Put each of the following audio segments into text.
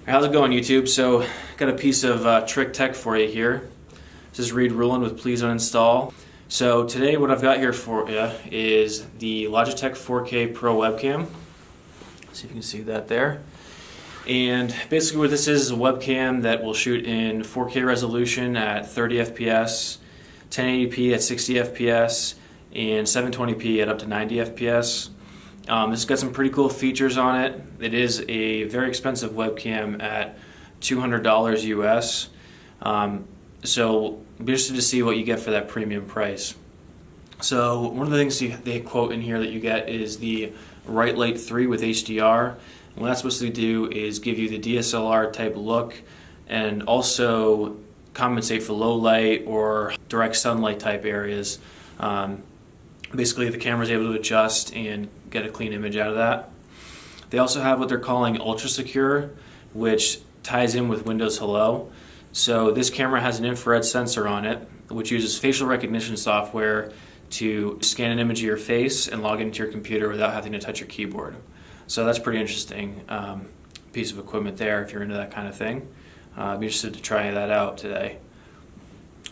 How's it going, YouTube? So, got a piece of trick tech for you here. This is Reed Rulin with Please Uninstall. So today what I've got here for you is the Logitech 4K Pro Webcam. See if you can see that there. And basically what this is a webcam that will shoot in 4K resolution at 30 FPS, 1080p at 60 FPS, and 720p at up to 90 FPS. This has got some pretty cool features on it. It is a very expensive webcam at $200 US. So be interested to see what you get for that premium price. So one of the things they quote in here that you get is the Right Light 3 with HDR. And what that's supposed to do is give you the DSLR type look and also compensate for low light or direct sunlight type areas. Basically the camera is able to adjust and get a clean image out of that. They also have what they're calling Ultra Secure, which ties in with Windows Hello. So this camera has an infrared sensor on it, which uses facial recognition software to scan an image of your face and log into your computer without having to touch your keyboard. So that's pretty interesting piece of equipment there if you're into that kind of thing. I'd be interested to try that out today.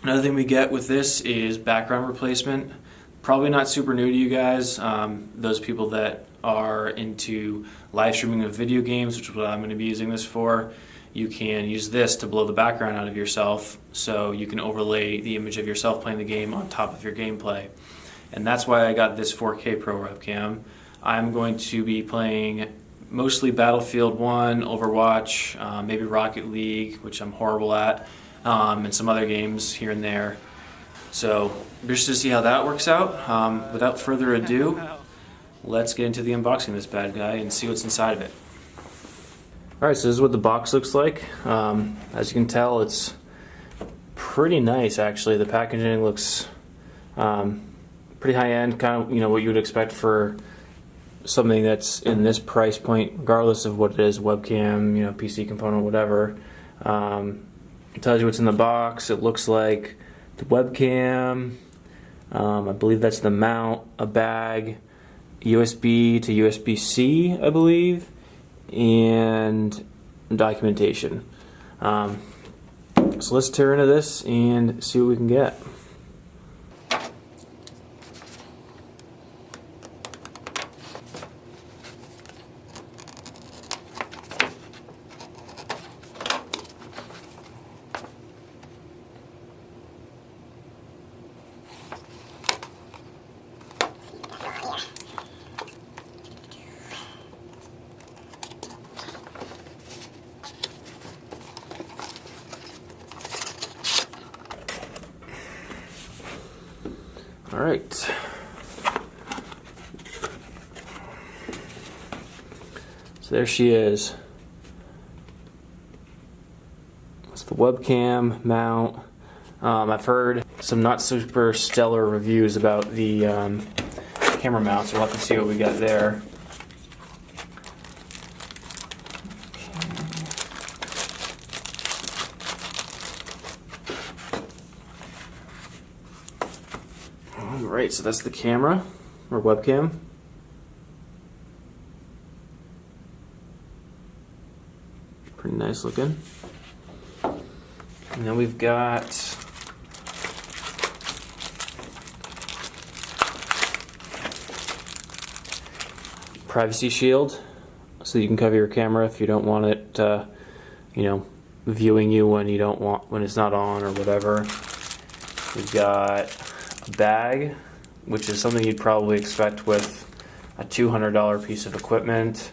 Another thing we get with this is background replacement. Probably not super new to you guys, those people that are into live streaming of video games, which is what I'm going to be using this for. You can use this to blow the background out of yourself so you can overlay the image of yourself playing the game on top of your gameplay. And that's why I got this 4K Pro webcam. I'm going to be playing mostly Battlefield 1, Overwatch, maybe Rocket League, which I'm horrible at, and some other games here and there. So, I'm interested to see how that works out. Without further ado, let's get into the unboxing of this bad guy and see what's inside of it. Alright, so this is what the box looks like. As you can tell, it's pretty nice actually. The packaging looks pretty high-end, kind of what you would expect for something that's in this price point, regardless of what it is, webcam, PC component, whatever. It tells you what's in the box. It looks like the webcam, I believe that's the mount, a bag, USB to USB-C, I believe, and documentation. So let's tear into this and see what we can get. All right. So there she is. That's the webcam mount. I've heard some not super stellar reviews about the camera mount, so we'll have to see what we got there. Alright, so that's the camera, or webcam. Pretty nice looking. And then we've got privacy shield, so you can cover your camera if you don't want it, viewing you when it's not on or whatever. We've got a bag, which is something you'd probably expect with a $200 piece of equipment.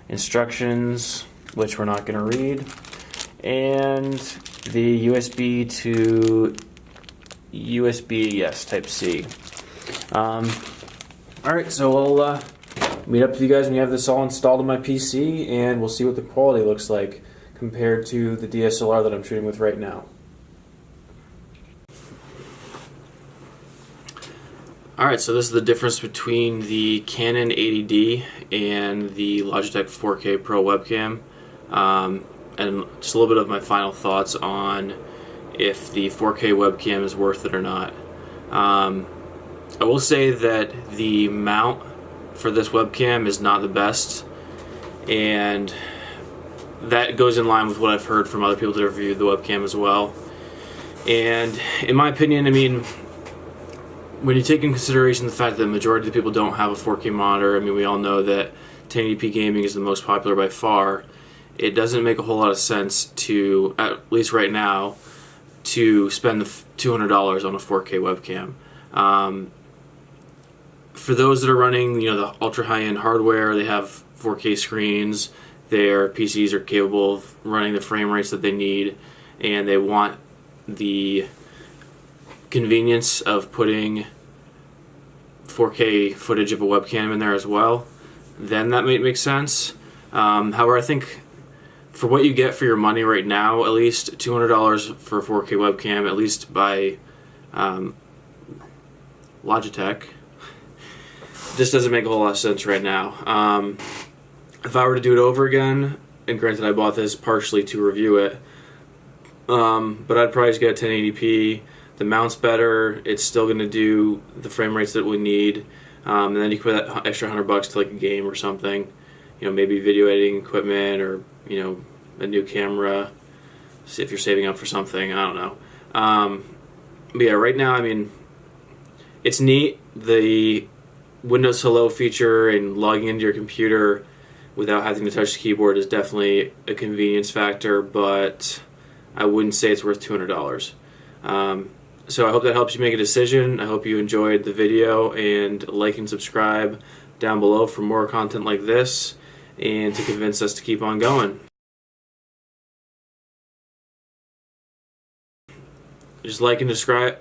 Instructions, which we're not going to read, and the USB to USB, Type-C. Alright, so I'll meet up with you guys when you have this all installed on my PC, and we'll see what the quality looks like compared to the DSLR that I'm shooting with right now. Alright, so this is the difference between the Canon 80D and the Logitech 4K Pro webcam, and just a little bit of my final thoughts on if the 4K webcam is worth it or not. I will say that the mount for this webcam is not the best, and that goes in line with what I've heard from other people that have reviewed the webcam as well. And in my opinion, I mean, when you take in consideration the fact that the majority of the people don't have a 4K monitor, I mean, we all know that 1080p gaming is the most popular by far. It doesn't make a whole lot of sense to, at least right now, to spend the $200 on a 4K webcam. For those that are running, you know, the ultra high-end hardware, they have 4K screens, their PCs are capable of running the frame rates that they need, and they want the convenience of putting 4K footage of a webcam in there as well, then that might make sense. However, I think for what you get for your money right now, at least $200 for a 4K webcam, at least by Logitech, just doesn't make a whole lot of sense right now. If I were to do it over again, and granted I bought this partially to review it, but I'd probably just get 1080p. The mount's better. It's still going to do the frame rates that we need, and then you can put that extra $100 to like a game or something. You know, maybe video editing equipment, or you know, a new camera. See if you're saving up for something. I don't know. But yeah, right now, I mean, it's neat. The Windows Hello feature and logging into your computer without having to touch the keyboard is definitely a convenience factor, but I wouldn't say it's worth $200. So I hope that helps you make a decision. I hope you enjoyed the video, and like and subscribe down below for more content like this and to convince us to keep on going. Just like and subscribe.